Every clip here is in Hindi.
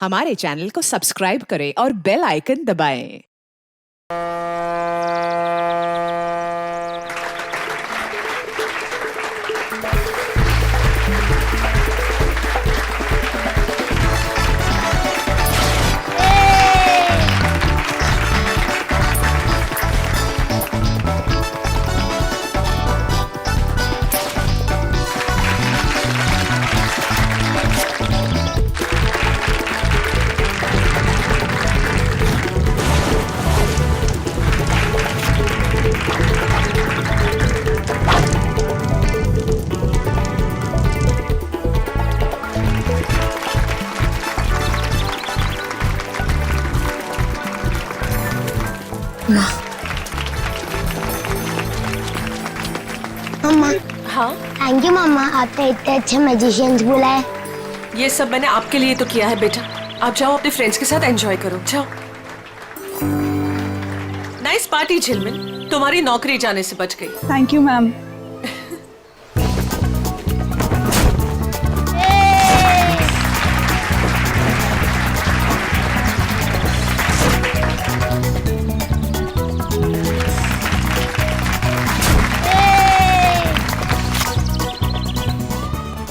हमारे चैनल को सब्सक्राइब करें और बेल आइकन दबाएं। मम्मा। हाँ, थैंक यू मम्मा, आपने इतने अच्छे मैजिशियंस बुलाए। ये सब मैंने आपके लिए तो किया है बेटा। आप जाओ अपने फ्रेंड्स के साथ एंजॉय करो, जाओ। नाइस पार्टी झिलमिल, तुम्हारी नौकरी जाने से बच गई। Thank you ma'am.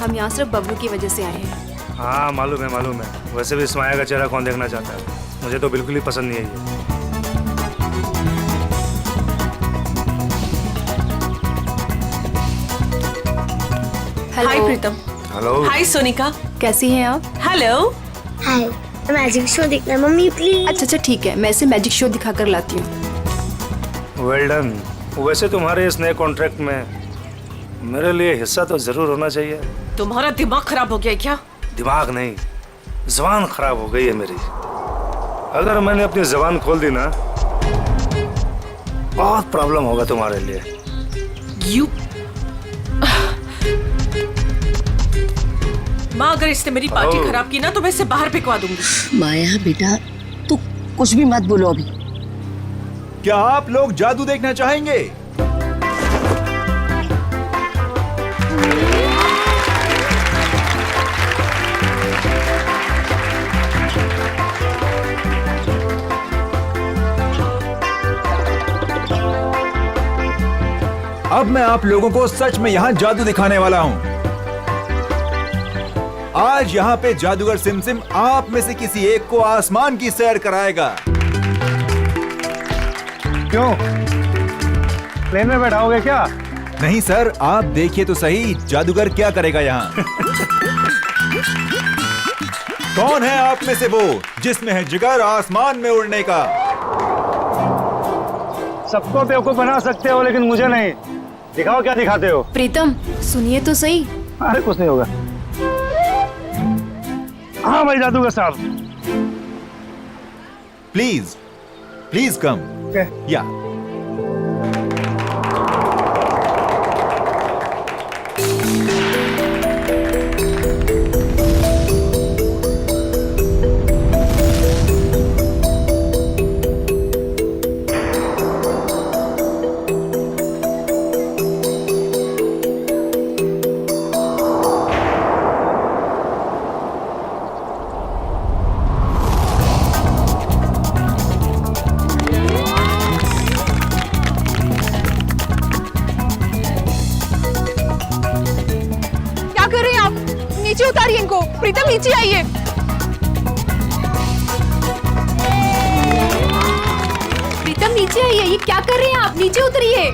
हम यहाँ सिर्फ बबलू की वजह से आए हैं। हाँ मालूम है। वैसे भी इस माया का चेहरा कौन देखना चाहता है। मुझे तो बिल्कुल ही पसंद नहीं है ये। हाय प्रीतम। हेलो। हाय सोनिका। कैसी हैं आप? हेलो। हाय, मैजिक शो देखना मम्मी प्लीज। अच्छा ठीक है, मैं इसे मैजिक शो दिखा कर लाती हूँ। Well done. वैसे तुम्हारे इस नए कॉन्ट्रैक्ट में मेरे लिए हिस्सा तो जरूर होना चाहिए। तुम्हारा दिमाग खराब हो गया है क्या? दिमाग नहीं, जुबान खराब हो गई है मेरी। अगर मैंने अपनी जुबान खोल दी ना, बहुत प्रॉब्लम होगा तुम्हारे लिए। यू माँ, अगर इसने मेरी पार्टी खराब की ना तो मैं इसे बाहर फेंकवा दूंगी। माया बेटा, तू कुछ भी मत बोलो अभी। क्या आप लोग जादू देखना चाहेंगे? अब मैं आप लोगों को सच में यहाँ जादू दिखाने वाला हूँ। आज यहाँ पे जादूगर सिमसिम आप में से किसी एक को आसमान की सैर कराएगा। क्यों? प्लेन में बैठाओगे क्या? नहीं सर, आप देखिए तो सही जादूगर क्या करेगा यहाँ। कौन है आप में से वो जिसमें है जिगर आसमान में उड़ने का? सबको बेवकूफ बना सकते हो लेकिन मुझे नहीं। दिखाओ क्या दिखाते हो। प्रीतम सुनिए तो सही। अरे कुछ नहीं होगा। हाँ भाई जादूगर साहब। Please come. या नीचे उतारिए इनको। प्रीतम नीचे आइए। प्रीतम नीचे आइए, ये क्या कर रहे हैं आप? नीचे उतरिए।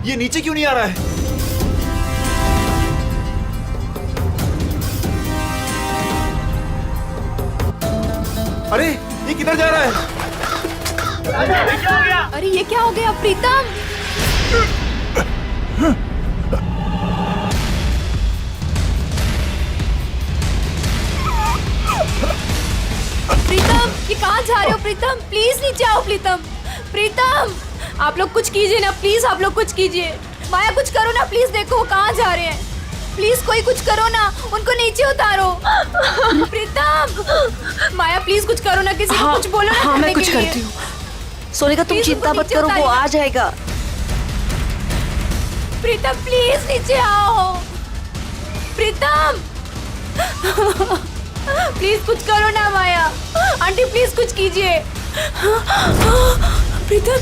ये नीचे क्यों नहीं आ रहा है? अरे ये किधर जा रहा है? अरे ये क्या हो गया प्रीतम? प्रीतम ये कहाँ जा रहे हो प्रीतम? प्लीज नीचे आओ प्रीतम। प्रीतम आप लोग कुछ कीजिए ना प्लीज, आप लोग कुछ कीजिए। माया कुछ करो ना प्लीज, देखो वो कहाँ जा रहे हैं। प्लीज कोई कुछ करो ना, उनको नीचे उतारो। प्रीतम माया प्लीज कुछ करो ना, किसी को कुछ बोलो ना। हाँ मैं करने कुछ के लिए। करती हूँ। सोनिका तुम प्लीज चिंता उनको मत नीचे करो, वो उतारिए। आ जाएगा। प्रीतम प्लीज नीचे आओ। प्रीतम प्लीज कुछ करो ना माया। आंटी प्लीज कुछ कीजिए। प्रीतम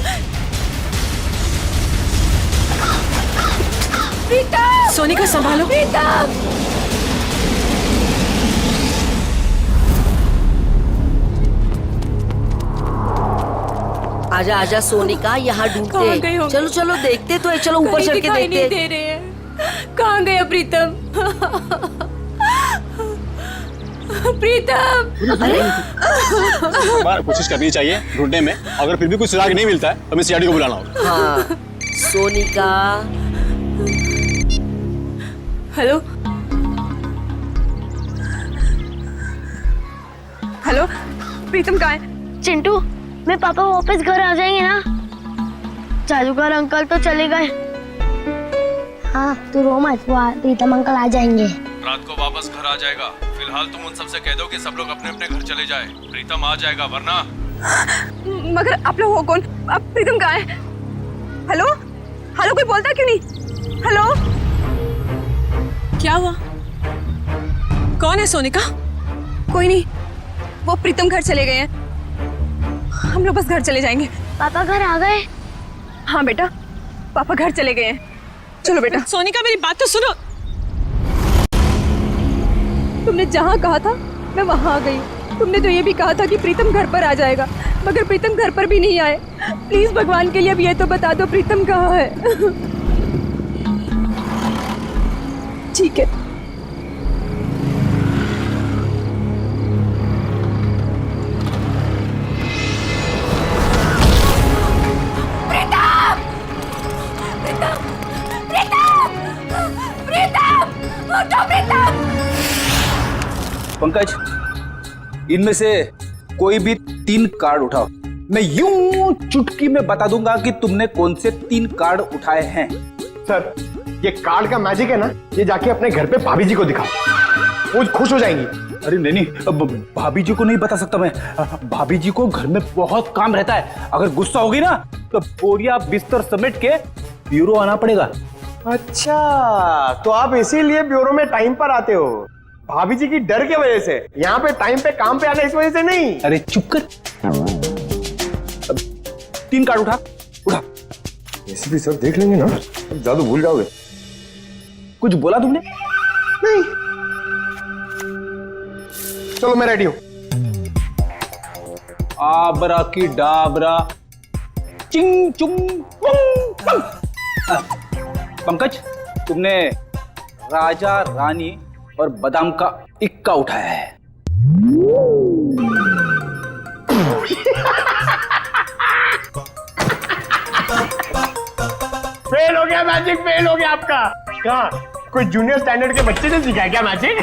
प्रीतम सोनिका संभालो। प्रीतम आजा आजा सोनिका, यहाँ कहाँ गए ढूंढते। होंगे? चलो चलो देखते तो है, चलो ऊपर कहीं चढ़ के दिखाई नहीं देखते। दे रहे हैं। कहाँ गया प्रीतम? प्रीतम बार कोशिश करनी चाहिए ढूंढने में, अगर फिर भी कुछ सुराग नहीं मिलता है तो हमें सीआईडी को बुलाना होगा। हाँ सोनिका। हेलो हेलो प्रीतम कहाँ है? चिंटू, मेरे पापा वापस घर आ जाएंगे ना? जादूगर अंकल तो चले गए। हाँ तू रो मत, वो प्रीतम अंकल आ जाएंगे। रात को वापस घर आ जाएगा। फिलहाल तुम उन सबसे कह दो कि सब लोग अपने अपने घर चले जाए। प्रीतम आ जाएगा, वरना मगर आप लोग हो कौन? अब प्रीतम कहाँ है? हेलो हेलो कोई बोलता क्यों नहीं? हेलो क्या हुआ? कौन है सोनिका? कोई नहीं, वो प्रीतम घर चले गए हैं। हम लोग बस घर चले जाएंगे। पापा घर आ गए? हाँ बेटा, पापा घर चले गए हैं। चलो बेटा। सोनिका मेरी बात तो सुनो। तुमने जहाँ कहा था मैं वहाँ आ गई। तुमने तो ये भी कहा था कि प्रीतम घर पर आ जाएगा, मगर प्रीतम घर पर भी नहीं आए। प्लीज भगवान के लिए अब ये तो बता दो प्रीतम कहाँ है। ठीक है। पंकज, इनमें से कोई भी 3 कार्ड उठाओ। मैं यूं चुटकी में बता दूंगा कि तुमने कौन से 3 कार्ड उठाए हैं। सर ये कार्ड का मैजिक है ना, ये जाके अपने घर पे भाभी जी को दिखाओ, वो खुश हो जाएंगी। अरे नहीं, अब भाभी जी को नहीं बता सकता मैं। भाभी जी को घर में बहुत काम रहता है। अगर गुस्सा होगी ना तो बोरिया बिस्तर समेट के ब्यूरो आना पड़ेगा। अच्छा, तो आप इसीलिए ब्यूरो में टाइम पर आते हो, भाभी जी की डर की वजह से। यहाँ पे टाइम पे काम पे आना इस वजह से नहीं। अरे चुप कर। 3 कार्ड उठा। ऐसे भी सब देख लेंगे ना, जादू भूल जाओगे। कुछ बोला तुमने? नहीं। चलो मैं रेडी हूं। आबरा की डाबरा चिंग चुंग पुंग। पंकज, तुमने राजा रानी और बादाम का इक्का उठाया है। फेल हो गया मैजिक, फेल हो गया आपका। कहाँ कोई जूनियर स्टैंडर्ड के बच्चे ने सिखाया क्या मैजिक?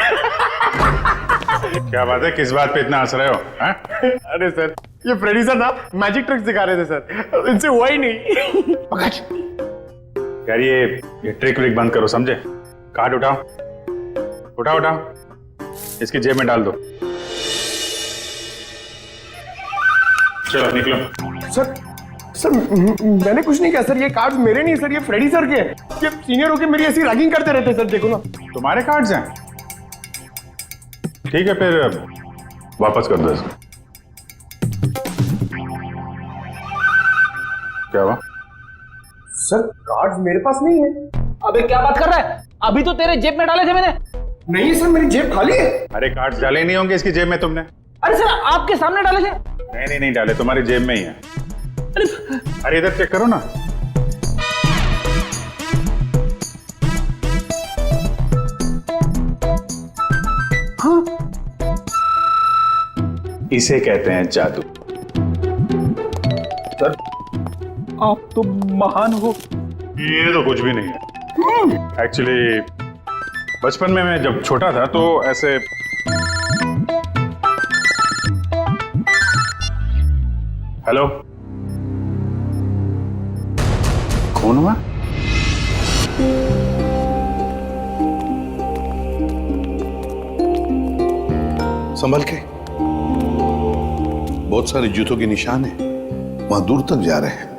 क्या बात है, किस बात पे इतना हंस रहे हो? अरे सर, ये फ्रेडी सर ना मैजिक ट्रिक सिखा रहे थे सर, इनसे हुआ ही नहीं। पंकज यार, ये ट्रिक व्रिक बंद करो, समझे? कार्ड उठाओ, इसकी जेब में डाल दो। चलो निकलो। सर मैंने कुछ नहीं किया सर, ये कार्ड मेरे नहीं सर, ये फ्रेडी सर के हैं। ये सीनियर होके मेरी ऐसी रैगिंग करते रहते सर, देखो ना। तुम्हारे कार्ड्स हैं? ठीक है, फिर वापस कर दो इसको। क्या हुआ? सर कार्ड्स मेरे पास नहीं है। अबे क्या बात कर रहा है? अभी तो तेरे जेब में डाले थे मैंने। नहीं सर, मेरी जेब खाली है। अरे कार्ड्स डाले नहीं होंगे इसकी जेब में तुमने? अरे सर, आपके सामने डाले थे। नहीं डाले, तुम्हारी जेब में ही है। अरे इधर चेक करो ना। इसे कहते हैं जादू। सर, आप तो महान हो। ये तो कुछ भी नहीं है। एक्चुअली बचपन में मैं जब छोटा था तो ऐसे हेलो, कौन हुआ? संभल के, बहुत सारे जूतों के निशान हैं, वहां दूर तक जा रहे हैं।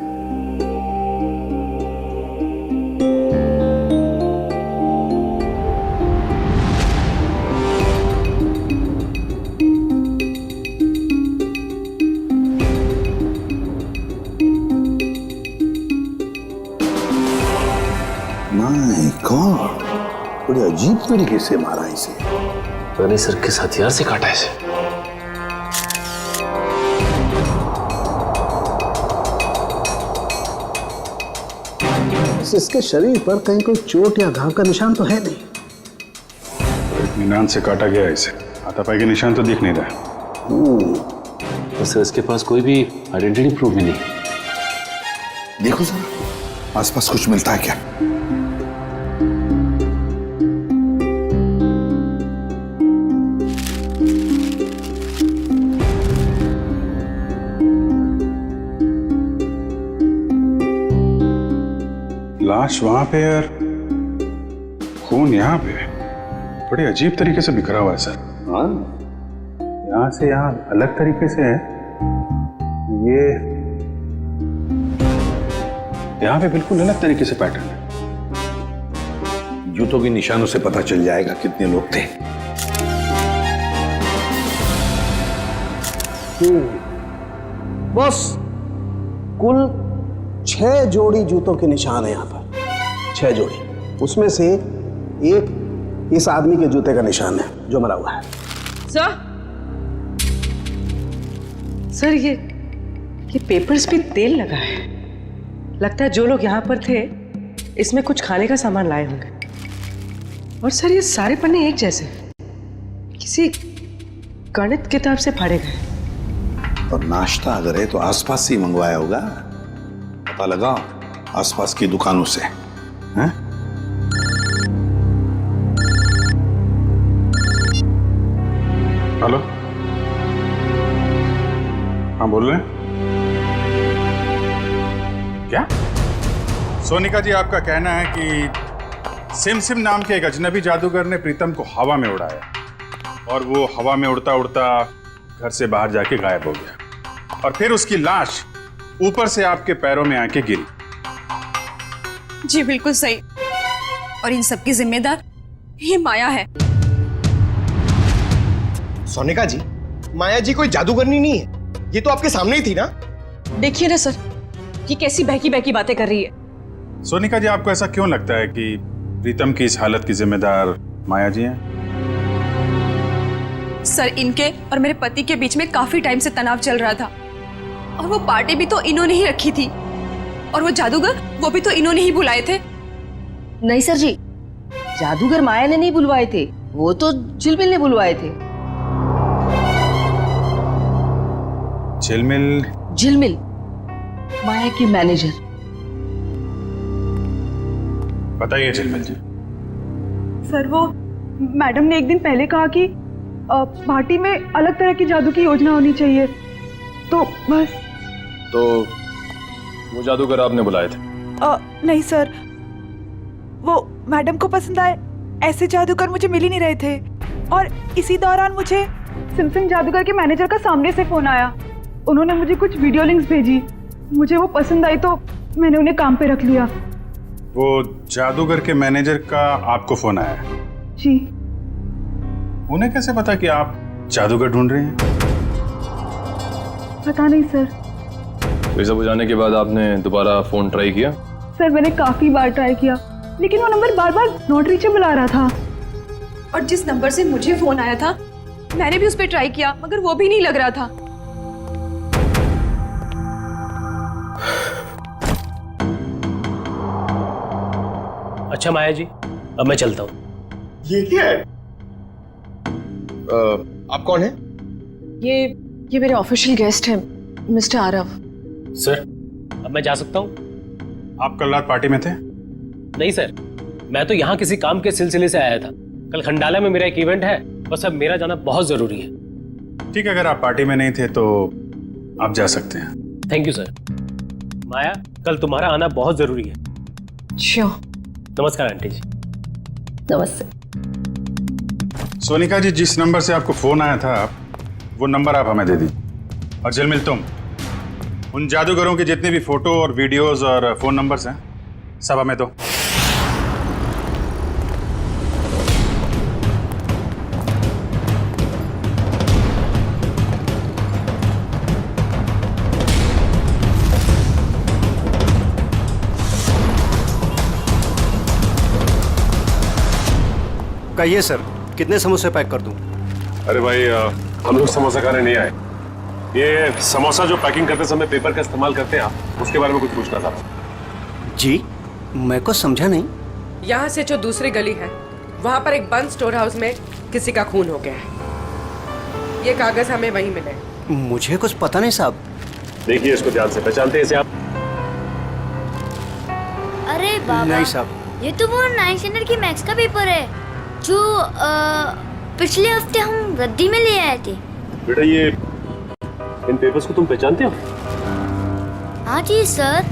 माय गॉड, बड़े अजीब तरीके से मारा इसे। मैंने सर किस हथियार से काटा इसे? इसके शरीर पर कहीं कोई चोट या घाव का निशान तो है नहीं। इत्मीनान से काटा गया इसे, हाथापाई के निशान तो दिख नहीं रहा। तो सर इसके पास कोई भी आइडेंटिटी प्रूफ भी नहीं। देखो सर, आसपास कुछ मिलता है क्या? लाश वहां पे और खून यहाँ पे, बड़े अजीब तरीके से बिखरा हुआ है सर। हाँ, यहाँ से यहाँ अलग तरीके से है। ये यहाँ पे बिल्कुल अलग तरीके से पैटर्न है। जूतों के निशानों से पता चल जाएगा कितने लोग थे। बॉस, कुल 6 जोड़ी जूतों के निशान है यहाँ पर। 6 जोड़ी, उसमें से एक इस आदमी के जूते का निशान है जो मरा हुआ है। सर ये पेपर्स पे तेल लगा है। लगता है जो लोग यहाँ पर थे इसमें कुछ खाने का सामान लाए होंगे। और सर ये सारे पन्ने एक जैसे, किसी गणित किताब से फाड़े गए। और नाश्ता अगर है तो आसपास से ही मंगवाया होगा। पता लगाओ आसपास की दुकानों से। हैं? हेलो, हाँ बोल रहे हैं? क्या? सोनिका जी, आपका कहना है कि सिम नाम के एक अजनबी जादूगर ने प्रीतम को हवा में उड़ाया और वो हवा में उड़ता उड़ता घर से बाहर जाके गायब हो गया, और फिर उसकी लाश ऊपर से आपके पैरों में आके गिरी। जी बिल्कुल सही। और इन सब की जिम्मेदार ये माया है। सोनिका जी, माया जी कोई जादूगरनी नहीं है, ये तो आपके सामने ही थी ना। देखिए ना सर, ये कैसी बहकी बहकी बातें कर रही है। सोनिका जी, आपको ऐसा क्यों लगता है कि प्रीतम की इस हालत की जिम्मेदार माया जी हैं? सर, इनके और मेरे पति के बीच में काफी टाइम से तनाव चल रहा था, और वो पार्टी भी तो इन्होंने ही रखी थी, और वो जादूगर वो भी तो इन्होंने ही बुलाए थे। नहीं सर जी, जादूगर माया ने नहीं बुलवाए थे, वो तो झिलमिल ने बुलवाए थे। झिलमिल माया की मैनेजर। बताइए झिलमिल जी। सर, वो मैडम ने एक दिन पहले कहा कि पार्टी में अलग तरह की जादू की योजना होनी चाहिए, तो बस। तो वो जादूगर आपने बुलाए थे? नहीं सर, वो मैडम को पसंद आए ऐसे जादूगर मुझे मिल ही नहीं रहे थे, और इसी दौरान मुझे सिमसिम जादूगर के मैनेजर का सामने से फोन आया। उन्होंने मुझे कुछ वीडियो लिंक्स भेजी, मुझे वो पसंद आई तो मैंने उन्हें काम पे रख लिया। वो जादूगर के मैनेजर का आपको फोन आया? जी। उन्हें कैसे पता कि आप जादूगर ढूंढ रहे हैं? पता नहीं सर। ये सब हो जाने के बाद आपने दोबारा फोन ट्राई किया? सर, मैंने काफी बार ट्राई किया, लेकिन वो नंबर बार बार नॉट रीचेबल आ रहा था। और जिस नंबर से मुझे फोन आया था मैंने भी उस पर ट्राई किया, मगर वो भी नहीं लग रहा था। अच्छा माया जी, अब मैं चलता हूँ। ये क्या है? आप कौन है? ये मेरे ऑफिशियल गेस्ट हैं, मिस्टर आरव। सर, अब मैं जा सकता हूँ? आप कल रात पार्टी में थे? नहीं सर, मैं तो यहाँ किसी काम के सिलसिले से आया था। कल खंडाला में मेरा एक इवेंट है, बस अब मेरा जाना बहुत जरूरी है। ठीक है, अगर आप पार्टी में नहीं थे तो आप जा सकते हैं। Thank you sir. माया, कल तुम्हारा आना बहुत जरूरी है। श्योर। नमस्कार आंटी जी। नमस्ते। सोनिका जी, जिस नंबर से आपको फोन आया था वो नंबर आप हमें दे दीजिए। और जलमिल, तुम उन जादूगरों के जितने भी फोटो और वीडियोस और फोन नंबर्स हैं सब हमें दो। कहिए सर, कितने समोसे पैक कर दूं? अरे भाई, हम लोग समोसा खाने नहीं आए। ये समोसा जो पैकिंग करते समय पेपर का इस्तेमाल करते हैं आप, उसके बारे में कुछ पूछना था। जी, मैं को समझा नहीं। यहाँ से जो दूसरी गली है, वहाँ पर एक बंद स्टोर हाउस में किसी का खून हो गया है। ये कागज हमें वहीं मिले। मुझे कुछ पता नहीं साहब। देखिए इसको ध्यान से, पहचानते हैं इसे आप? अरे बाबा, नहीं साहब। ये तो वो 9th स्टैंडर्ड की मैथ्स का पेपर है जो पिछले हफ्ते हम रद्दी में ले आए थे। बेटा, ये इन पेपर्स को तुम पहचानते हो? हाँ जी सर,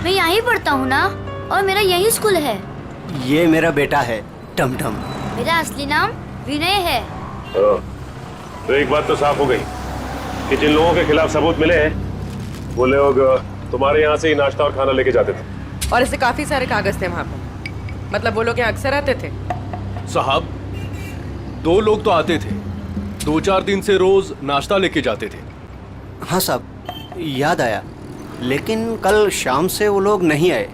मैं यहीं पढ़ता हूँ ना, और मेरा यही स्कूल है। ये मेरा बेटा है, टमटम। मेरा असली नाम विनय है। तो एक बात तो साफ हो गई कि जिन लोगों के खिलाफ सबूत मिले हैं वो लोग तुम्हारे यहाँ से ही नाश्ता और खाना लेके जाते थे। और ऐसे काफी सारे कागज थे वहाँ पर। मतलब वो लोग यहाँ अक्सर आते थे? साहब, 2 लोग तो आते थे, 2-4 दिन से रोज नाश्ता लेके जाते थे। हाँ साहब, याद आया, लेकिन कल शाम से वो लोग नहीं आए।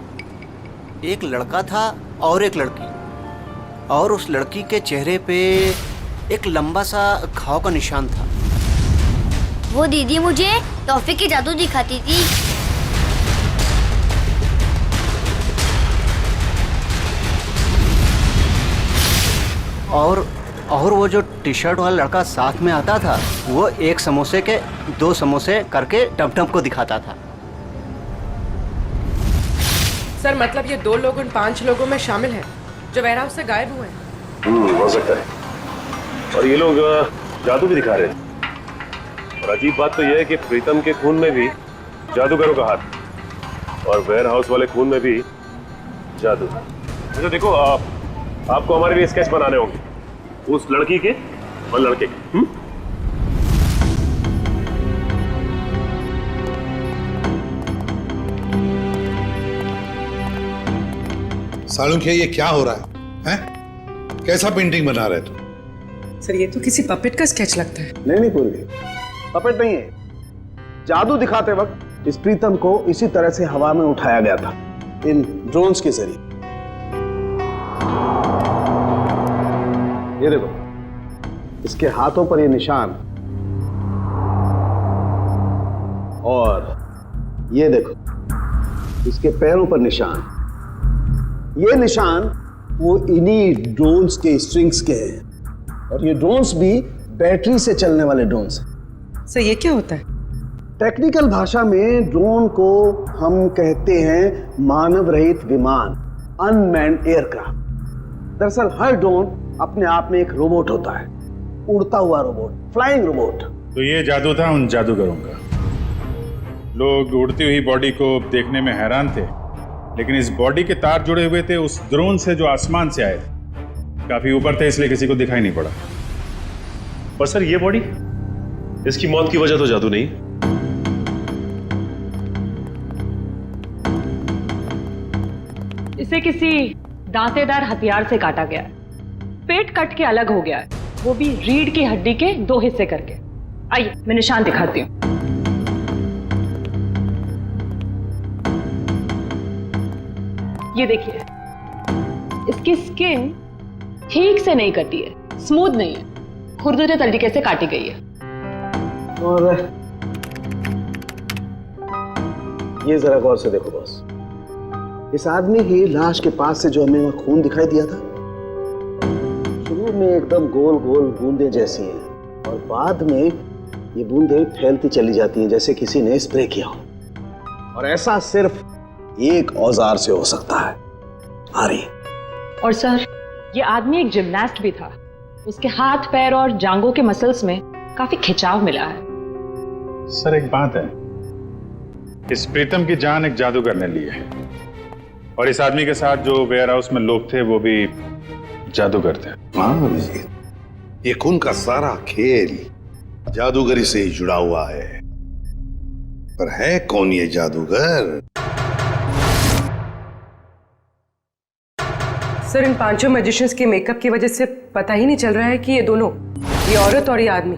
एक लड़का था और एक लड़की, और उस लड़की के चेहरे पे एक लंबा सा घाव का निशान था। वो दीदी मुझे टॉफी की जादू दिखाती थी। और वो जो टी शर्ट वाला लड़का साथ में आता था, वो एक समोसे के 2 समोसे करके टमटम को दिखाता था। सर, मतलब ये 2 लोग उन 5 लोगों में शामिल हैं जो वेयरहाउस से गायब हुए हैं। हो सकता है। और ये लोग जादू भी दिखा रहे थे। और अजीब बात तो यह है कि प्रीतम के खून में भी जादूगरों का हाथ, और वेयरहाउस वाले खून में भी जादू। अच्छा देखो, आपको हमारे लिए स्केच बनाने होंगे, उस लड़की के और लड़के के। सालुंखे, ये क्या हो रहा है? हैं? कैसा पेंटिंग बना रहे तू? सर, ये तो किसी पपेट का स्केच लगता है। नहीं पूरी पपेट नहीं है। जादू दिखाते वक्त इस प्रीतम को इसी तरह से हवा में उठाया गया था, इन ड्रोन्स के जरिए। ये देखो, इसके हाथों पर ये निशान, और ये देखो इसके पैरों पर निशान। ये निशान वो इन्हीं ड्रोन्स के स्ट्रिंग्स के हैं, और ये ड्रोन्स भी बैटरी से चलने वाले ड्रोन्स हैं। सर, ये क्या होता है? टेक्निकल भाषा में ड्रोन को हम कहते हैं मानव रहित विमान, अनमैन्ड एयरक्राफ्ट। दरअसल हर ड्रोन अपने आप में एक रोबोट होता है, उड़ता हुआ रोबोट, फ्लाइंग रोबोट। तो ये जादू था उन जादूगरों का। लोग उड़ती हुई बॉडी को देखने में हैरान थे, लेकिन इस बॉडी के तार जुड़े हुए थे उस ड्रोन से जो आसमान से आए थे। काफी ऊपर थे, इसलिए किसी को दिखाई नहीं पड़ा। पर सर, ये बॉडी, इसकी मौत की वजह तो जादू नहीं। इसे किसी दांतेदार हथियार से काटा गया है। पेट कट के अलग हो गया है, वो भी रीढ़ की हड्डी के 2 हिस्से करके। आइए, मैं निशान दिखाती हूँ। ये देखिए, इसकी स्किन ठीक से नहीं कटी है, स्मूथ नहीं है, खुरदुरे तरीके से काटी गई है। और ये जरा गौर से देखो बॉस, इस आदमी की लाश के पास से जो हमें वहां खून दिखाई दिया था, शुरू में एकदम गोल गोल बूंदे जैसी है, और बाद में ये बूंदें फैलती चली जाती हैं जैसे किसी ने स्प्रे किया हो। और ऐसा सिर्फ एक औजार से हो सकता है। आरी। और सर, ये आदमी एक जिमनास्ट भी था। उसके हाथ पैर और जांघों के मसल्स में काफी खिंचाव मिला है। सर एक बात है, इस प्रीतम की जान एक जादूगर ने ली है और इस आदमी के साथ जो वेयर हाउस में लोग थे वो भी जादूगर थे। हाँ अभिजीत, ये खून का सारा खेल जादूगरी से ही जुड़ा हुआ है। पर है कौन ये जादूगर? सर, इन 5 मैजिशियंस के मेकअप की वजह से पता ही नहीं चल रहा है कि ये दोनों, ये औरत और ये आदमी,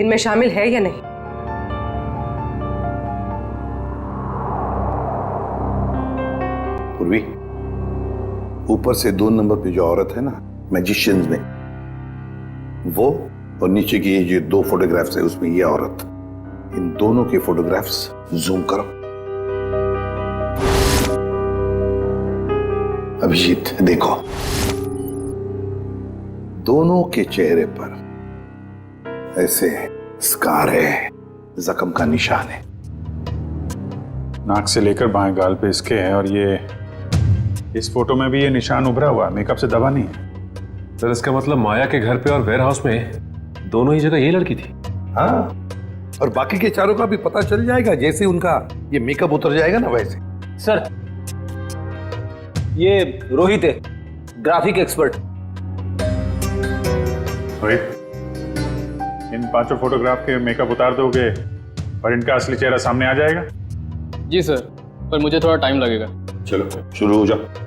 इनमें शामिल है या नहीं। पूर्वी, ऊपर से 2 नंबर पे जो औरत है ना मैजिशियंस में, वो और नीचे की ये जो 2 फोटोग्राफ्स है उसमें ये औरत, इन दोनों के फोटोग्राफ्स जूम करो। अभिजीत देखो, दोनों के चेहरे पर ऐसे स्कार है, जख्म का निशान है। नाक से लेकर बाएं गाल पे इसके है और ये इस फोटो में भी ये निशान उभरा हुआ, मेकअप से दबा नहीं है। सर इसका मतलब माया के घर पे और वेयर हाउस में दोनों ही जगह ये लड़की थी। हाँ, और बाकी के चारों का भी पता चल जाएगा जैसे उनका ये मेकअप उतर जाएगा ना वैसे। सर, ये रोहित है, ग्राफिक एक्सपर्ट। रोहित, इन 5 फोटोग्राफ के मेकअप उतार दोगे और इनका असली चेहरा सामने आ जाएगा? जी सर, पर मुझे थोड़ा टाइम लगेगा। चलो शुरू हो जाओ।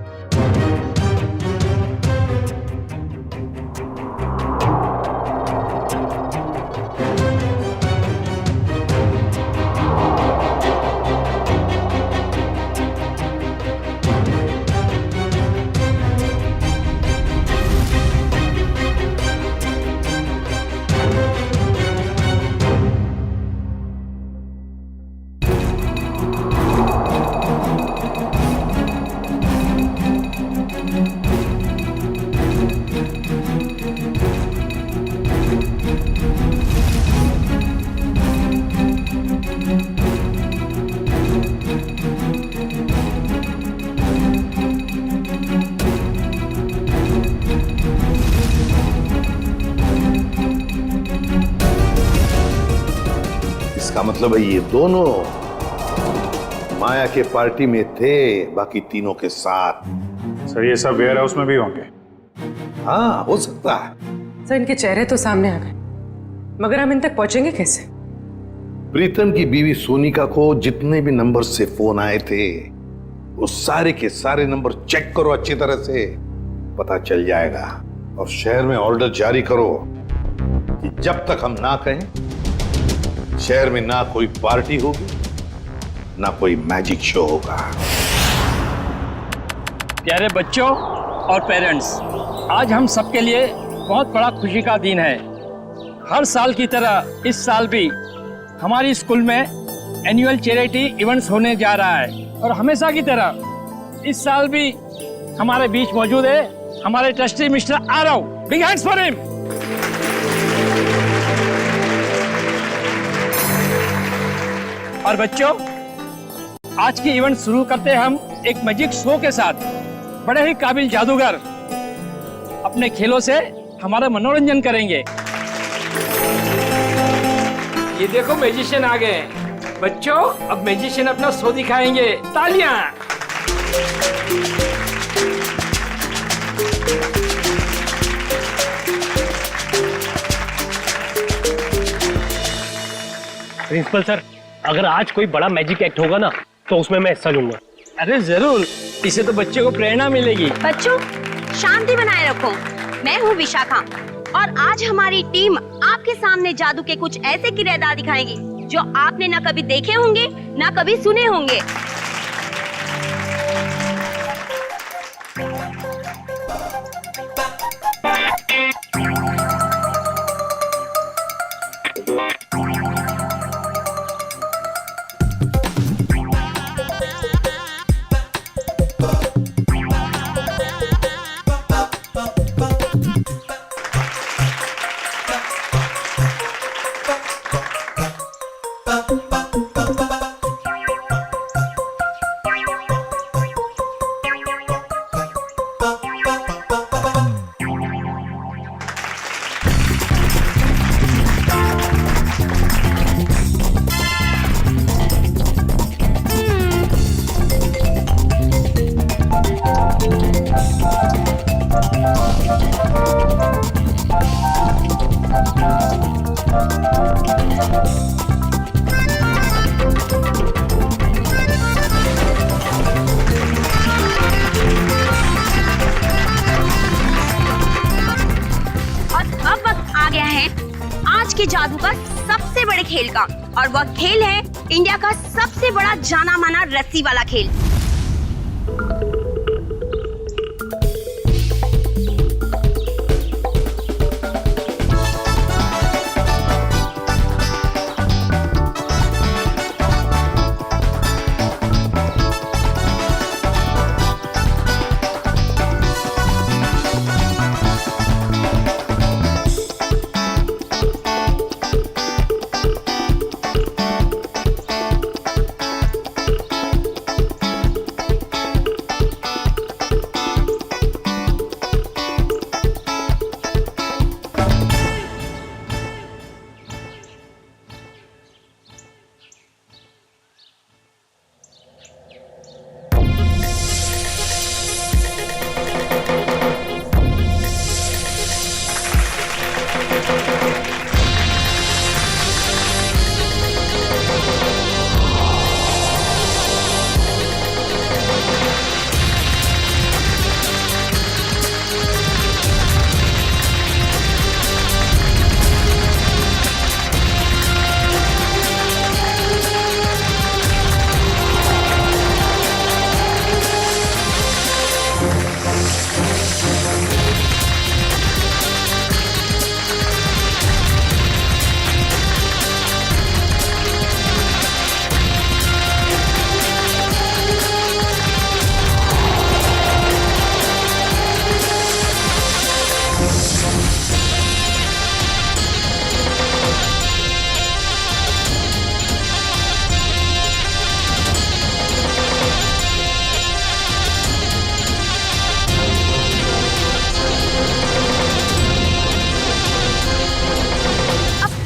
इसका मतलब है ये दोनों माया के पार्टी में थे, बाकी तीनों के साथ। सर ये सब वेयर हाउस में भी होंगे? हाँ हो सकता है। सर, इनके चेहरे तो सामने आ गए, मगर हम इन तक पहुंचेंगे कैसे? प्रीतम की बीवी सोनिका को जितने भी नंबर से फोन आए थे वो सारे के सारे नंबर चेक करो अच्छी तरह से, पता चल जाएगा। और शहर में ऑर्डर जारी करो कि जब तक हम ना कहें शहर में ना कोई पार्टी होगी ना कोई मैजिक शो होगा। प्यारे बच्चों और पेरेंट्स, आज हम सबके लिए बहुत बड़ा खुशी का दिन है। हर साल की तरह इस साल भी हमारी स्कूल में एनुअल चैरिटी इवेंट्स होने जा रहा है और हमेशा की तरह इस साल भी हमारे बीच मौजूद है हमारे trustee mister Aarav. Big hands for him. और बच्चों, आज की इवेंट शुरू करते हैं हम एक मैजिक शो के साथ। बड़े ही काबिल जादूगर अपने खेलों से हमारा मनोरंजन करेंगे। ये देखो मैजिशियन आ गए। बच्चों, अब मैजिशियन अपना शो दिखाएंगे। तालियां। प्रिंसिपल सर, अगर आज कोई बड़ा मैजिक एक्ट होगा ना तो उसमें मैं हिस्सा लूंगा। अरे जरूर, इससे तो बच्चे को प्रेरणा मिलेगी। बच्चों, शांति बनाए रखो। मैं हूँ विशाखा और आज हमारी टीम आपके सामने जादू के कुछ ऐसे किरदार दिखाएगी जो आपने ना कभी देखे होंगे ना कभी सुने होंगे। के जादू का सबसे बड़े खेल का, और वह खेल है इंडिया का सबसे बड़ा जाना माना रस्सी वाला खेल।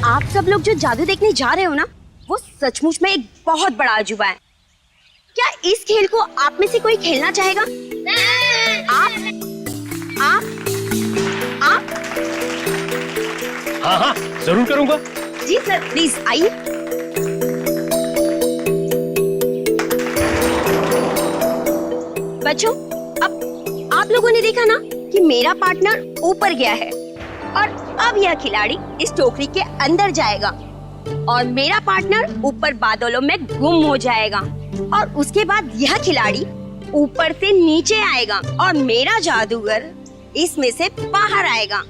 आप सब लोग जो जादू देखने जा रहे हो ना, वो सचमुच में एक बहुत बड़ा अजूबा है। क्या इस खेल को आप में से कोई खेलना चाहेगा? आप? हाँ हाँ जरूर करूंगा। जी सर, प्लीज आइए। बच्चों, अब आप लोगों ने देखा ना कि मेरा पार्टनर ऊपर गया है और अब यह खिलाड़ी इस टोकरी के अंदर जाएगा और मेरा पार्टनर ऊपर बादलों में गुम हो जाएगा और उसके बाद यह खिलाड़ी ऊपर से नीचे आएगा और मेरा जादूगर इसमें से बाहर आएगा।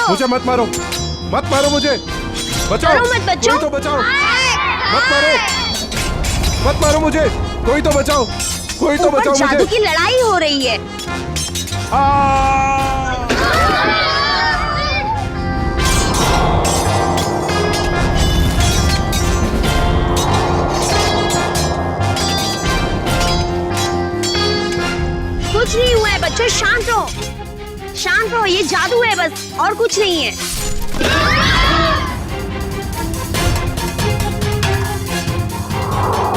मुझे मत मारो, मत मारो मुझे, बचाओ, मत बच्चों, कोई तो बचाओ, मत मारो, मत मारो मुझे, कोई तो बचाओ, कोई तो बचाओ मुझे। जादू की लड़ाई हो रही है। कुछ नहीं हुआ है बच्चों, शांत रहो, शांत रहो, ये जादू है बस, और कुछ नहीं है।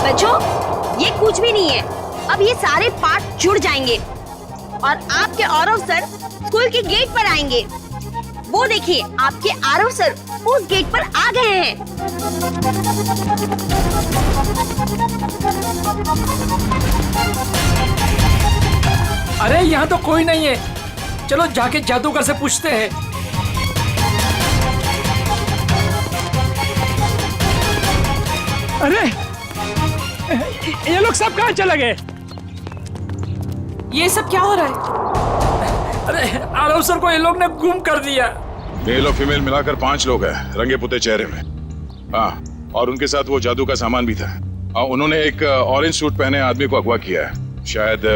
बच्चों, ये कुछ भी नहीं है। अब ये सारे पार्ट जुड़ जाएंगे और आपके आरव सर स्कूल के गेट पर आएंगे। वो देखिए, आपके आरव सर उस गेट पर आ गए हैं। अरे यहाँ तो कोई नहीं है, चलो जाके जादूगर से पूछते हैं। अरे ये लोग सब कहाँ चले गए? ये सब क्या हो रहा है? अरे आरव सर को ये लोग ने गुम कर दिया। मेल और फीमेल मिलाकर 5 लोग हैं, रंगे पुते चेहरे में। हाँ, और उनके साथ वो जादू का सामान भी था। उन्होंने एक ऑरेंज सूट पहने आदमी को अगवा किया है, शायद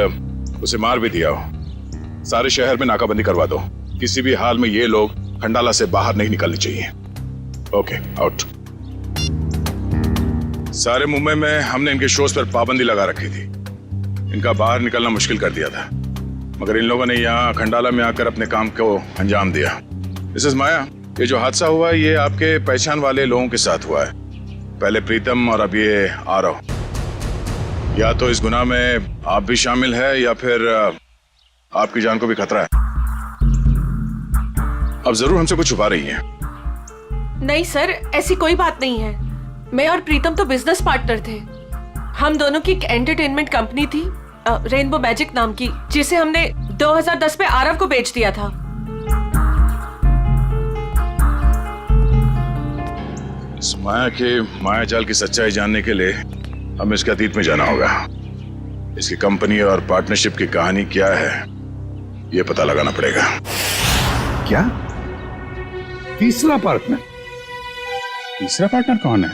उसे मार भी दिया हो। सारे शहर में नाकाबंदी करवा दो, किसी भी हाल में ये लोग खंडाला से बाहर नहीं निकलने चाहिए। Okay, out. सारे मुंबई में हमने इनके शोज पर पाबंदी लगा रखी थी, इनका बाहर निकलना मुश्किल कर दिया था, मगर इन लोगों ने यहाँ खंडाला में आकर अपने काम को अंजाम दिया। मिसेस माया, ये जो हादसा हुआ ये आपके पहचान वाले लोगों के साथ हुआ है, पहले प्रीतम और अब ये आरव। या तो इस गुनाह में आप भी शामिल है या फिर आपकी जान को भी खतरा है। अब जरूर हमसे कुछ छुपा रही है। नहीं सर, ऐसी कोई बात नहीं है। मैं और प्रीतम तो बिजनेस पार्टनर थे। हम दोनों की एक एंटरटेनमेंट कंपनी थी रेनबो मैजिक नाम की, जिसे हमने 2010 में आरव को बेच दिया था। इस माया के माया जाल की सच्चाई जानने के लिए हमें इसके अतीत में जाना होगा। इसकी कंपनी और पार्टनरशिप की कहानी क्या है ये पता लगाना पड़ेगा। क्या? तीसरा पार्टनर? तीसरा पार्टनर कौन है?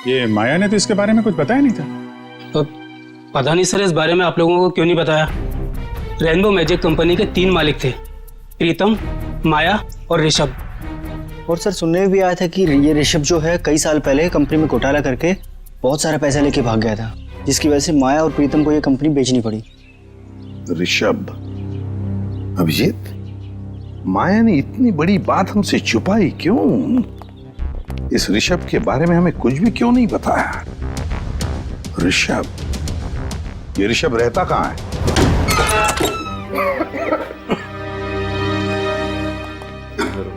ये माया ने तो इसके बारे में कुछ बताया नहीं था। तो पता नहीं सर, इस बारे में आप लोगों को क्यों नहीं बताया। रेनबो मैजिक कंपनी के 3 मालिक थे, प्रीतम, माया और ऋषभ। और सर सुनने में भी आया था कि ये ऋषभ जो है कई साल पहले कंपनी में घोटाला करके बहुत सारा पैसा लेके भाग गया था, जिसकी वजह से माया और प्रीतम को ये कंपनी बेचनी पड़ी। ऋषभ, अभिजीत, माया ने इतनी बड़ी बात हमसे छुपाई क्यों? इस ऋषभ के बारे में हमें कुछ भी क्यों नहीं बताया? ऋषभ, ये ऋषभ रहता कहाँ है?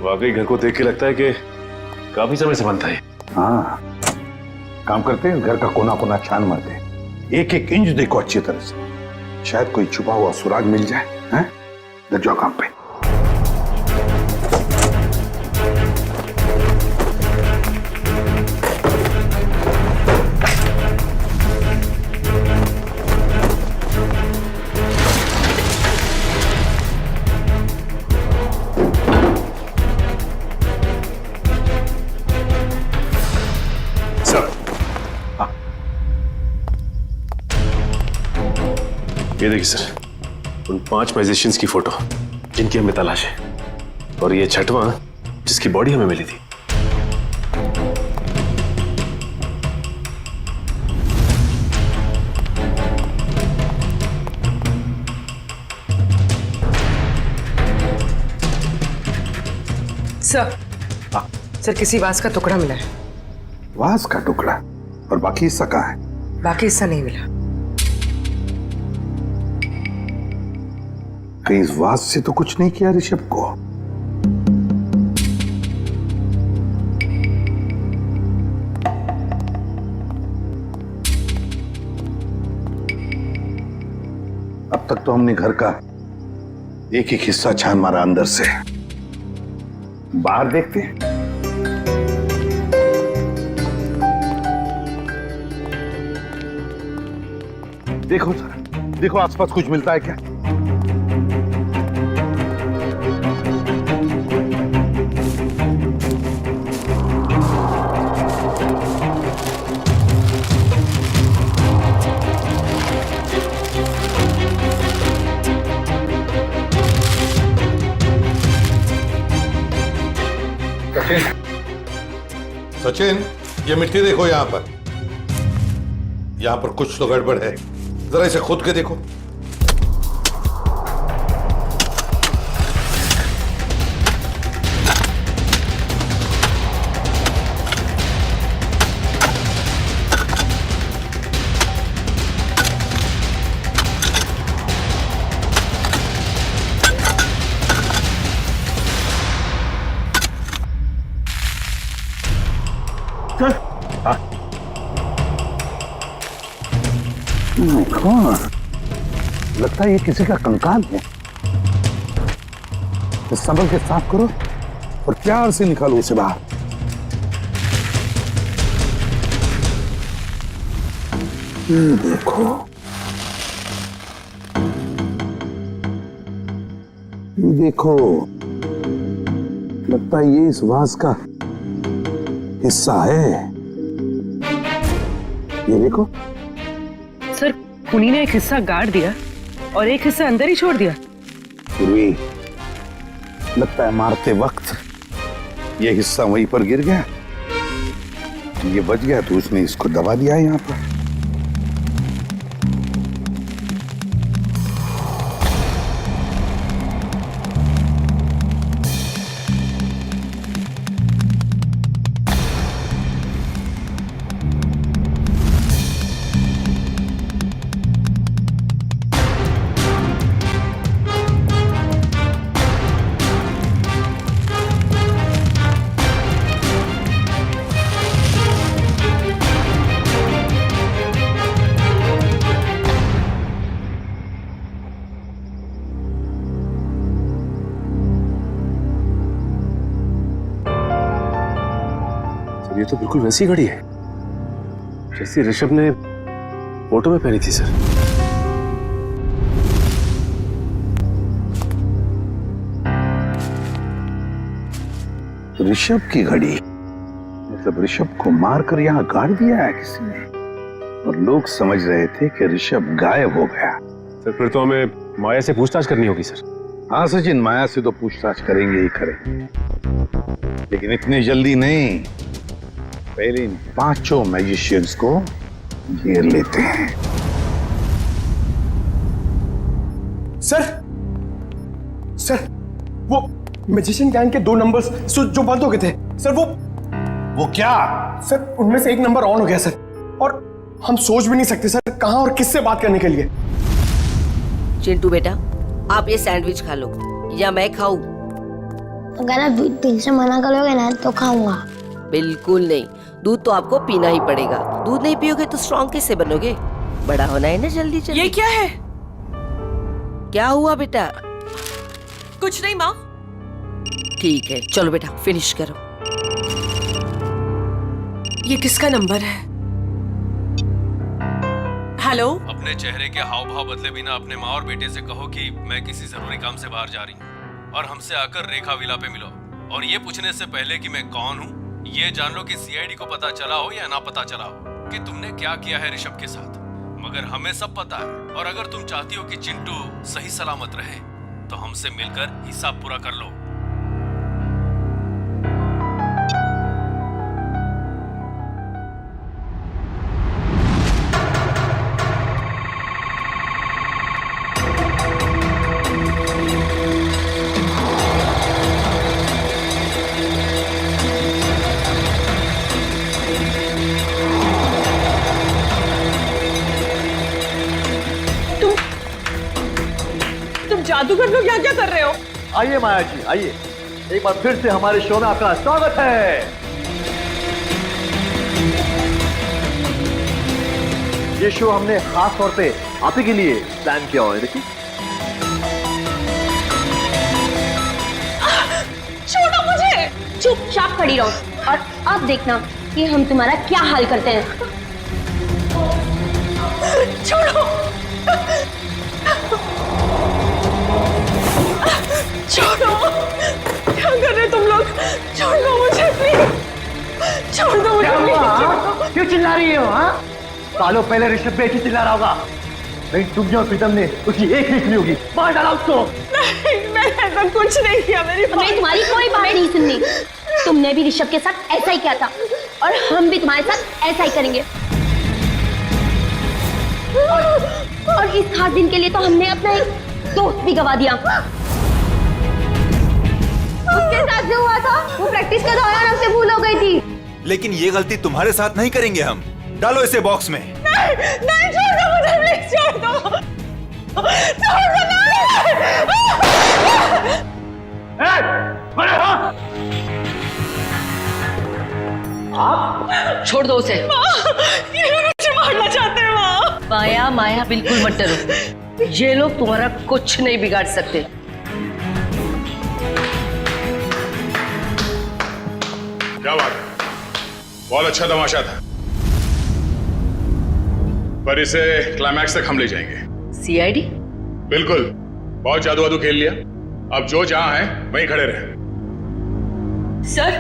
वाकई घर को देख के लगता है कि काफी समय से बनता है। हाँ, काम करते हैं, घर का कोना कोना छान मारते हैं, एक एक इंच देखो अच्छी तरह से, शायद कोई छुपा हुआ सुराग मिल जाए। हैं? लग जाओ काम पे। ये देखिए सर, उन 5 मैजिशियंस की फोटो जिनकी हमें तलाश है, और ये 6वां जिसकी बॉडी हमें मिली थी। सर किसी वास का टुकड़ा मिला है। वास का टुकड़ा? और बाकी हिस्सा कहाँ है? बाकी हिस्सा नहीं मिला। कहीं इस वास से तो कुछ नहीं किया ऋषभ को? अब तक तो हमने घर का एक एक हिस्सा छान मारा अंदर से। बाहर देखते हैं। देखो सर, देखो आसपास कुछ मिलता है क्या? सचिन, ये मिट्टी देखो यहां पर कुछ तो गड़बड़ है, जरा इसे खोद के देखो। लगता है ये किसी का कंकाल है। संभल के साफ करो और प्यार से निकालो उसे बाहर। देखो, ये देखो, लगता है ये इस वास का हिस्सा है। ये देखो। सर, खूनी ने एक हिस्सा गाड़ दिया और एक हिस्सा अंदर ही छोड़ दिया। फिर भी लगता है मारते वक्त ये हिस्सा वहीं पर गिर गया, ये बच गया तो उसने इसको दबा दिया है यहाँ पर। ये तो बिल्कुल वैसी घड़ी है जैसी ऋषभ ने फोटो में पहनी थी सर। ऋषभ की घड़ी? मतलब ऋषभ को मारकर यहाँ गाड़ दिया है किसी ने, और लोग समझ रहे थे कि ऋषभ गायब हो गया। सर फिर तो हमें माया से पूछताछ करनी होगी सर। हाँ सचिन, माया से तो पूछताछ करेंगे ही करेंगे, लेकिन इतनी जल्दी नहीं। पहले इन 5 मैजिशियंस को घेर लेते हैं। सर वो मैजिशियन गैंग के 2 नंबर्स जो बंद हो गए थे सर, वो क्या सर, उनमें से एक नंबर ऑन हो गया सर, और हम सोच भी नहीं सकते सर कहां और किससे बात करने के लिए। चिंटू बेटा, आप ये सैंडविच खा लो या मैं खाऊं? अगर आप दिल से मना करोगे ना तो खाऊंगा। बिल्कुल नहीं, दूध तो आपको पीना ही पड़ेगा। दूध नहीं पियोगे तो स्ट्रॉन्ग कैसे बनोगे? बड़ा होना है ना जल्दी जल्दी। ये क्या है? क्या हुआ बेटा? कुछ नहीं माँ। ठीक है, चलो बेटा फिनिश करो। ये किसका नंबर है? हेलो। अपने चेहरे के हाव भाव बदले बिना अपने माँ और बेटे से कहो कि मैं किसी जरूरी काम से बाहर जा रही हूँ और हमसे आकर रेखा विला पे मिलो। और ये पूछने से पहले कि मैं कौन हूँ, ये जान लो कि सीआईडी को पता चला हो या ना पता चला हो कि तुमने क्या किया है ऋषभ के साथ, मगर हमें सब पता है। और अगर तुम चाहती हो कि चिंटू सही सलामत रहे तो हमसे मिलकर हिसाब पूरा कर लो। जादूगर लोग यहाँ क्या कर रहे हो? आइए माया जी, आइए। एक बार फिर से हमारे शो में आपका स्वागत है। ये शो हमने खास तौर पे आप ही के लिए प्लान किया हुआ है। देखिए, छोड़ो मुझे। चुपचाप खड़ी रहो और अब देखना कि हम तुम्हारा क्या हाल करते हैं। छोड़ो, छोड़ो, क्या कर रहे तुम लोग? छोड़ दो मुझे प्लीज, छोड़ दो मुझे प्लीज। क्यों चिल्ला रही हो? हाँ, सालों पहले ऋषभ भी ऐसे चिल्ला रहा होगा। नहीं, तुम और प्रीतम ने उसकी एक नहीं सुनी होगी। मार डाला उसको। नहीं, मैंने ऐसा कुछ नहीं किया। मेरी हमें तुम्हारी कोई बात नहीं सुननी। तुमने भी ऋषभ के साथ ऐसा ही किया था और हम भी तुम्हारे साथ ऐसा ही करेंगे। और इस खास दिन के लिए तो हमने अपना एक दोस्त भी गवा दिया। उसके साथ जो हुआ था वो प्रैक्टिस के दौरान हमसे भूल हो गई थी। लेकिन ये गलती तुम्हारे साथ नहीं करेंगे हम। डालो इसे बॉक्स में। नहीं, नहीं, छोड़ दो मुझे प्लीज, छोड़ दो, छोड़ दो। आप छोड़ दो उसे। ये मुझे मारना चाहते हैं माँ। माया माया बिल्कुल मत डरो, ये लोग तुम्हारा कुछ नहीं बिगाड़ सकते। क्या बात है, बहुत अच्छा तमाशा था, पर इसे क्लाइमैक्स तक हम ले जाएंगे। सीआईडी? बिल्कुल, बहुत जादू वादू खेल लिया, अब जो जहां है वहीं खड़े रहे। सर,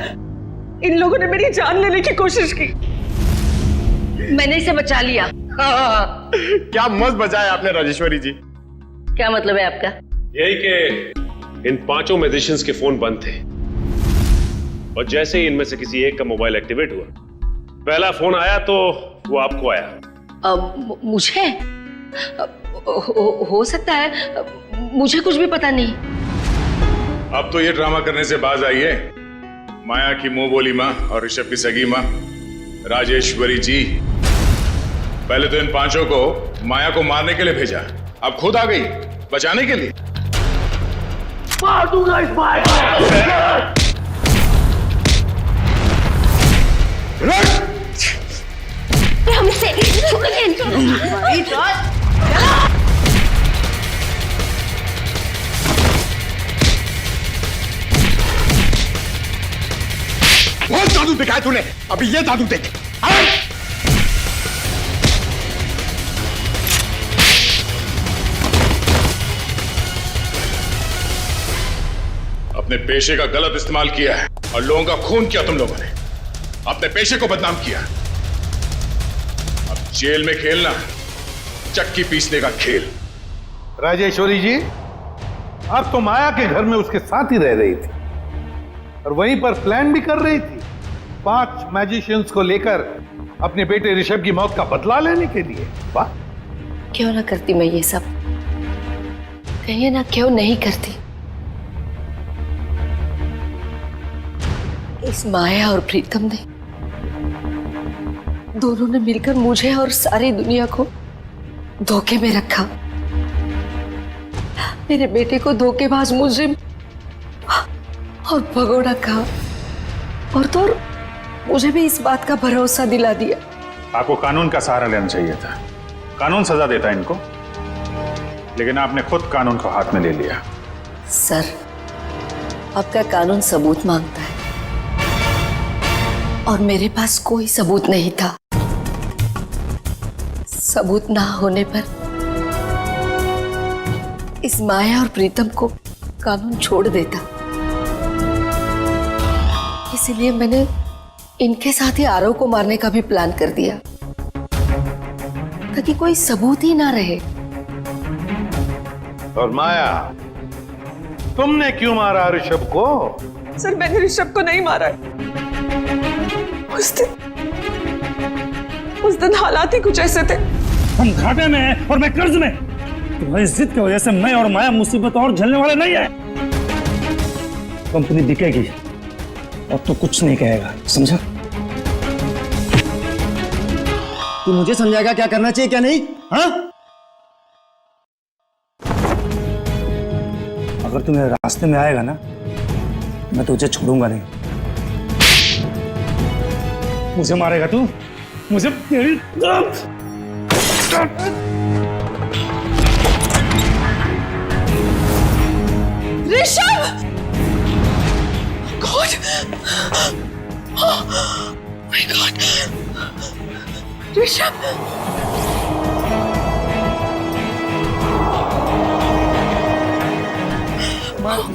इन लोगों ने मेरी जान लेने की कोशिश की, मैंने इसे बचा लिया। क्या मस्त बचाया आपने राजेश्वरी जी। क्या मतलब है आपका? यही कि इन 5 मैजिशियंस के फोन बंद थे और जैसे ही इनमें से किसी एक का मोबाइल एक्टिवेट हुआ, पहला फोन आया तो वो आपको आया। मुझे हो सकता है, मुझे कुछ भी पता नहीं। अब तो ये ड्रामा करने से बाज आई है। माया की मुंह बोली माँ और ऋषभ की सगी माँ राजेश्वरी जी, पहले तो इन 5 को माया को मारने के लिए भेजा, अब खुद आ गई बचाने के लिए। मार दूंगा इस भाई को। हमसे बहुत जादू दिखाया तूने, अभी ये जादू देख। अपने पेशे का गलत इस्तेमाल किया है और लोगों का खून किया तुम लोगों ने, अपने पेशे को बदनाम किया। अब जेल में खेलना चक्की पीसने का खेल। राजेश्वरी जी, आप तो माया के घर में उसके साथ ही रह रही थी और वहीं पर प्लान भी कर रही थी 5 मैजिशियंस को लेकर अपने बेटे ऋषभ की मौत का बदला लेने के लिए। वाह, क्यों ना करती मैं ये सब, कहिए ना क्यों नहीं करती। इस माया और प्रीतम ने दोनों ने मिलकर मुझे और सारी दुनिया को धोखे में रखा। मेरे बेटे को धोखेबाज मुजरिम और भगोड़ा कहा और तो और मुझे भी इस बात का भरोसा दिला दिया। आपको कानून का सहारा लेना चाहिए था, कानून सजा देता इनको, लेकिन आपने खुद कानून को हाथ में ले लिया। सर, आपका कानून सबूत मांगता है और मेरे पास कोई सबूत नहीं था। सबूत ना होने पर इस माया और प्रीतम को कानून छोड़ देता। इसलिए मैंने इनके साथ ही आरव को मारने का भी प्लान कर दिया ताकि कोई सबूत ही ना रहे। और माया, तुमने क्यों मारा ऋषभ को? सर, मैंने ऋषभ को नहीं मारा है। उस दिन हालात ही कुछ ऐसे थे। हम घाटे में हैं और मैं कर्ज में। तुम्हारी जिद की वजह से मैं और माया मुसीबत और झेलने वाले नहीं है। कंपनी बिकेगी और तो कुछ नहीं कहेगा, समझा? तू मुझे समझाएगा क्या करना चाहिए क्या नहीं? हाँ, अगर तू मेरे रास्ते में आएगा ना, मैं तुझे छोड़ूंगा नहीं। मुझे मारेगा तू? मुझे तेरी Rishabh! God! My God! Rishabh!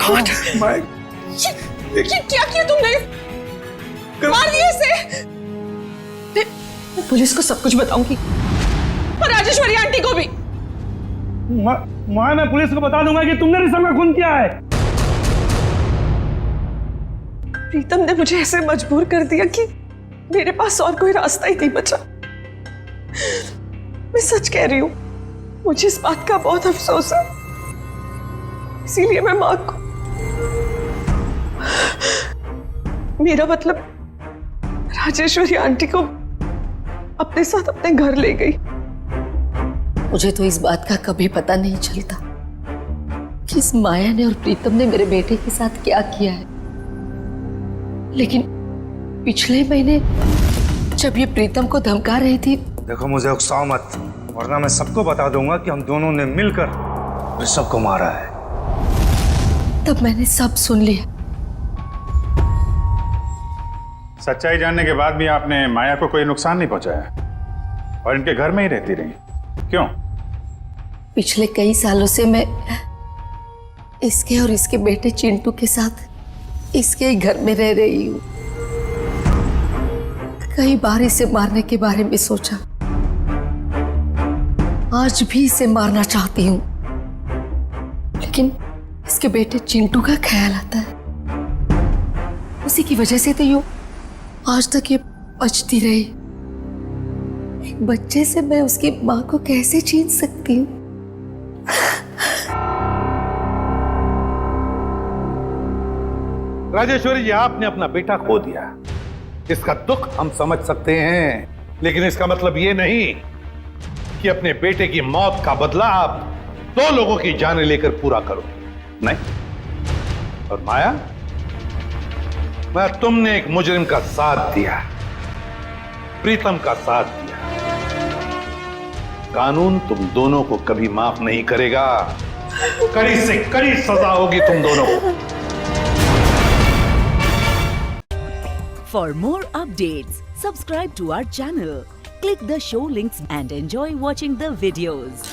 God! ये क्या किया तुमने? मार दिया इसे! मैं पुलिस को सब कुछ बताऊंगी और राजेश्वरी आंटी को भी। मैं पुलिस को बता दूंगा कि तुमने ऋषभ का खून किया है। प्रीतम ने मुझे ऐसे मजबूर कर दिया कि मेरे पास और कोई रास्ता ही नहीं बचा। मैं सच कह रही हूं, मुझे इस बात का बहुत अफसोस है। इसीलिए मैं मां को, मेरा मतलब राजेश्वरी आंटी को अपने साथ अपने घर ले गई। मुझे तो इस बात का कभी पता नहीं चलता कि इस माया ने और प्रीतम ने मेरे बेटे के साथ क्या किया है। लेकिन पिछले महीने जब ये प्रीतम को धमका रही थी। देखो, मुझे उकसाओ मत। वरना मैं सबको बता दूंगा कि हम दोनों ने मिलकर ऋषभ को मारा है। तब मैंने सब सुन लिया। सच्चाई जानने के बाद भी आपने माया को कोई नुकसान नहीं पहुंचाया और इनके घर में ही रहती रही, क्यों? पिछले कई सालों से मैं इसके और इसके बेटे चिंटू के साथ इसके ही घर में रह रही हूँ। कई बार इसे मारने के बारे में सोचा, आज भी इसे मारना चाहती हूँ, लेकिन इसके बेटे चिंटू का ख्याल आता है। उसी की वजह से तो यूं आज तक ये बचती रही। एक बच्चे से मैं उसकी माँ को कैसे छीन सकती हूँ? राजेश्वरी जी, आपने अपना बेटा खो दिया, इसका दुख हम समझ सकते हैं, लेकिन इसका मतलब ये नहीं कि अपने बेटे की मौत का बदला आप 2 लोगों की जानें लेकर पूरा करोगे। नहीं। और माया, मैं तुमने एक मुजरिम का साथ दिया, प्रीतम का साथ दिया। कानून तुम दोनों को कभी माफ नहीं करेगा। कड़ी से कड़ी सजा होगी तुम दोनों को। For more updates, subscribe to our channel, click the show links and enjoy watching the videos.